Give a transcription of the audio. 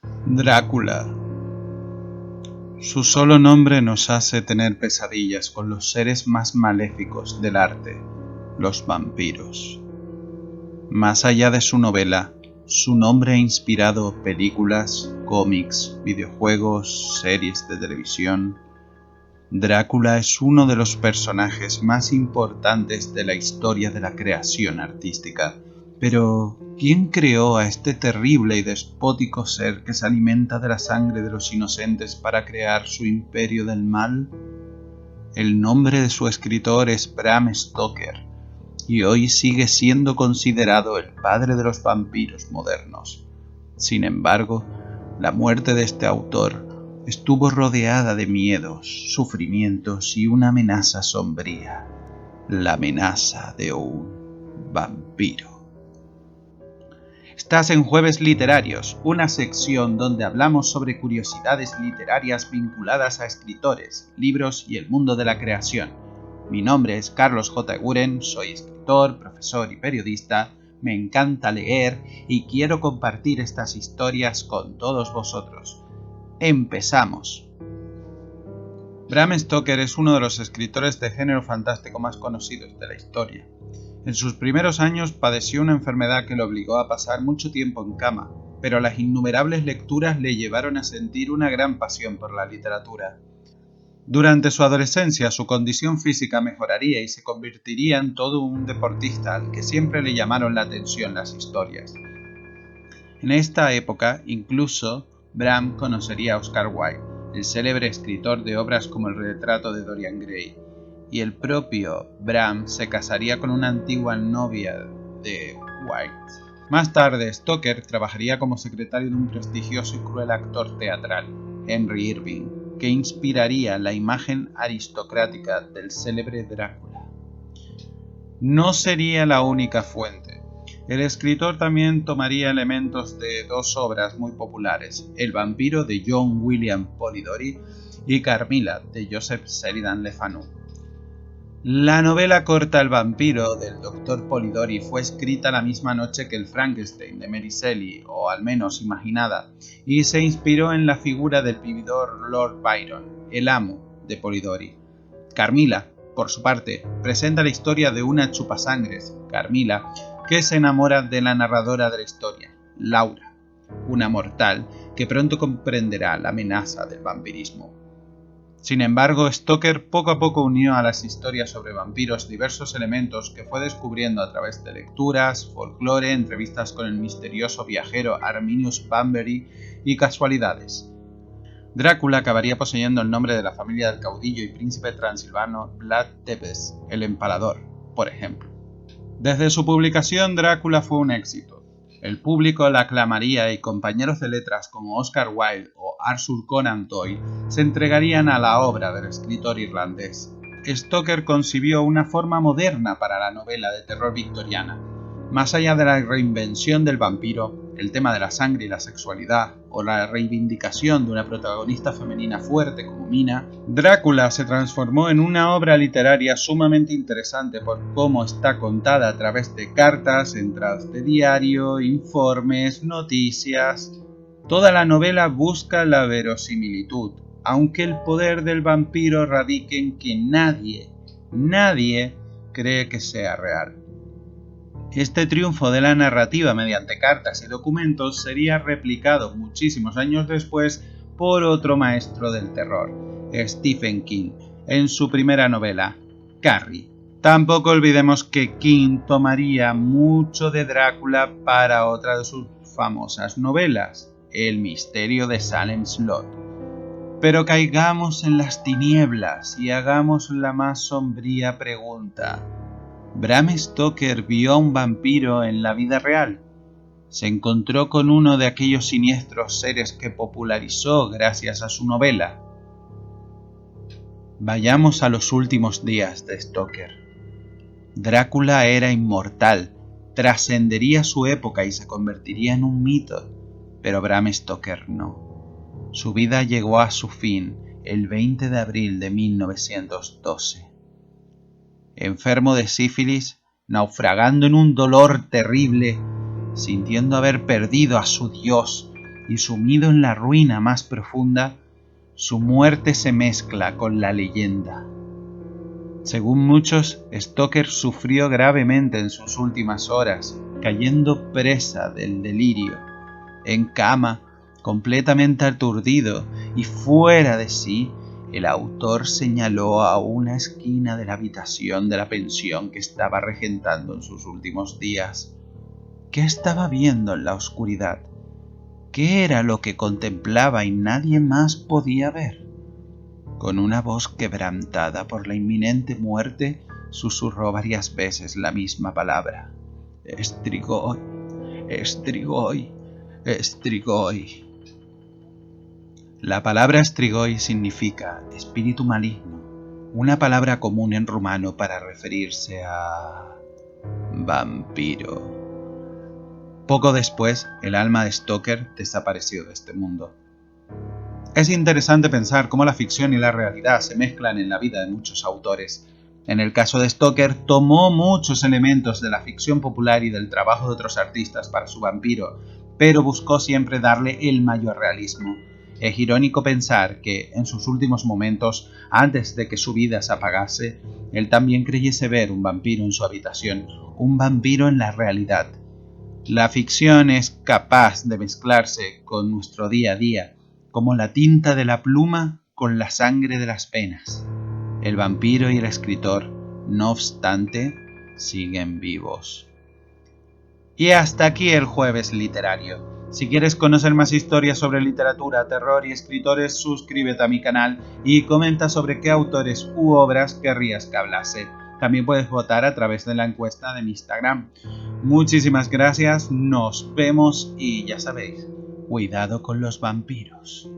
Drácula. Su solo nombre nos hace tener pesadillas con los seres más maléficos del arte, los vampiros. Más allá de su novela, su nombre ha inspirado películas, cómics, videojuegos, series de televisión. Drácula es uno de los personajes más importantes de la historia de la creación artística. Pero, ¿quién creó a este terrible y despótico ser que se alimenta de la sangre de los inocentes para crear su imperio del mal? El nombre de su escritor es Bram Stoker, y hoy sigue siendo considerado el padre de los vampiros modernos. Sin embargo, la muerte de este autor estuvo rodeada de miedos, sufrimientos y una amenaza sombría, la amenaza de un vampiro. Estás en Jueves Literarios, una sección donde hablamos sobre curiosidades literarias vinculadas a escritores, libros y el mundo de la creación. Mi nombre es Carlos J. Eguren, soy escritor, profesor y periodista, me encanta leer y quiero compartir estas historias con todos vosotros. ¡Empezamos! Bram Stoker es uno de los escritores de género fantástico más conocidos de la historia. En sus primeros años padeció una enfermedad que lo obligó a pasar mucho tiempo en cama, pero las innumerables lecturas le llevaron a sentir una gran pasión por la literatura. Durante su adolescencia, su condición física mejoraría y se convertiría en todo un deportista al que siempre le llamaron la atención las historias. En esta época, incluso, Bram conocería a Oscar Wilde, el célebre escritor de obras como El retrato de Dorian Gray, y el propio Bram se casaría con una antigua novia de Wilde. Más tarde, Stoker trabajaría como secretario de un prestigioso y cruel actor teatral, Henry Irving, que inspiraría la imagen aristocrática del célebre Drácula. No sería la única fuente. El escritor también tomaría elementos de dos obras muy populares, El vampiro de John William Polidori y Carmilla de Joseph Sheridan Le Fanu. La novela corta El vampiro del Dr. Polidori fue escrita la misma noche que el Frankenstein de Mary Shelley, o al menos imaginada, y se inspiró en la figura del vividor Lord Byron, el amo de Polidori. Carmilla, por su parte, presenta la historia de una chupasangres, Carmilla, que se enamora de la narradora de la historia, Laura, una mortal que pronto comprenderá la amenaza del vampirismo. Sin embargo, Stoker poco a poco unió a las historias sobre vampiros diversos elementos que fue descubriendo a través de lecturas, folclore, entrevistas con el misterioso viajero Arminius Bunbury y casualidades. Drácula acabaría poseyendo el nombre de la familia del caudillo y príncipe transilvano Vlad Tepes, el Empalador, por ejemplo. Desde su publicación, Drácula fue un éxito. El público la aclamaría y compañeros de letras como Oscar Wilde o Arthur Conan Doyle se entregarían a la obra del escritor irlandés. Stoker concibió una forma moderna para la novela de terror victoriana. Más allá de la reinvención del vampiro, el tema de la sangre y la sexualidad, o la reivindicación de una protagonista femenina fuerte como Mina, Drácula se transformó en una obra literaria sumamente interesante por cómo está contada a través de cartas, entradas de diario, informes, noticias. Toda la novela busca la verosimilitud, aunque el poder del vampiro radique en que nadie cree que sea real. Este triunfo de la narrativa mediante cartas y documentos sería replicado muchísimos años después por otro maestro del terror, Stephen King, en su primera novela, Carrie. Tampoco olvidemos que King tomaría mucho de Drácula para otra de sus famosas novelas, El misterio de Salem Slot. Pero caigamos en las tinieblas y hagamos la más sombría pregunta. ¿Bram Stoker vio a un vampiro en la vida real? ¿Se encontró con uno de aquellos siniestros seres que popularizó gracias a su novela? Vayamos a los últimos días de Stoker. Drácula era inmortal, trascendería su época y se convertiría en un mito, pero Bram Stoker no. Su vida llegó a su fin el 20 de abril de 1912. Enfermo de sífilis, naufragando en un dolor terrible, sintiendo haber perdido a su Dios y sumido en la ruina más profunda, su muerte se mezcla con la leyenda. Según muchos, Stoker sufrió gravemente en sus últimas horas, cayendo presa del delirio, en cama, completamente aturdido y fuera de sí. El autor señaló a una esquina de la habitación de la pensión que estaba regentando en sus últimos días. ¿Qué estaba viendo en la oscuridad? ¿Qué era lo que contemplaba y nadie más podía ver? Con una voz quebrantada por la inminente muerte, susurró varias veces la misma palabra. Strigoi, Strigoi, Strigoi. La palabra Strigoi significa espíritu maligno, una palabra común en rumano para referirse a vampiro. Poco después, el alma de Stoker desapareció de este mundo. Es interesante pensar cómo la ficción y la realidad se mezclan en la vida de muchos autores. En el caso de Stoker, tomó muchos elementos de la ficción popular y del trabajo de otros artistas para su vampiro, pero buscó siempre darle el mayor realismo. Es irónico pensar que, en sus últimos momentos, antes de que su vida se apagase, él también creyese ver un vampiro en su habitación, un vampiro en la realidad. La ficción es capaz de mezclarse con nuestro día a día, como la tinta de la pluma con la sangre de las penas. El vampiro y el escritor, no obstante, siguen vivos. Y hasta aquí el jueves literario. Si quieres conocer más historias sobre literatura, terror y escritores, suscríbete a mi canal y comenta sobre qué autores u obras querrías que hablase. También puedes votar a través de la encuesta de mi Instagram. Muchísimas gracias, nos vemos y ya sabéis, cuidado con los vampiros.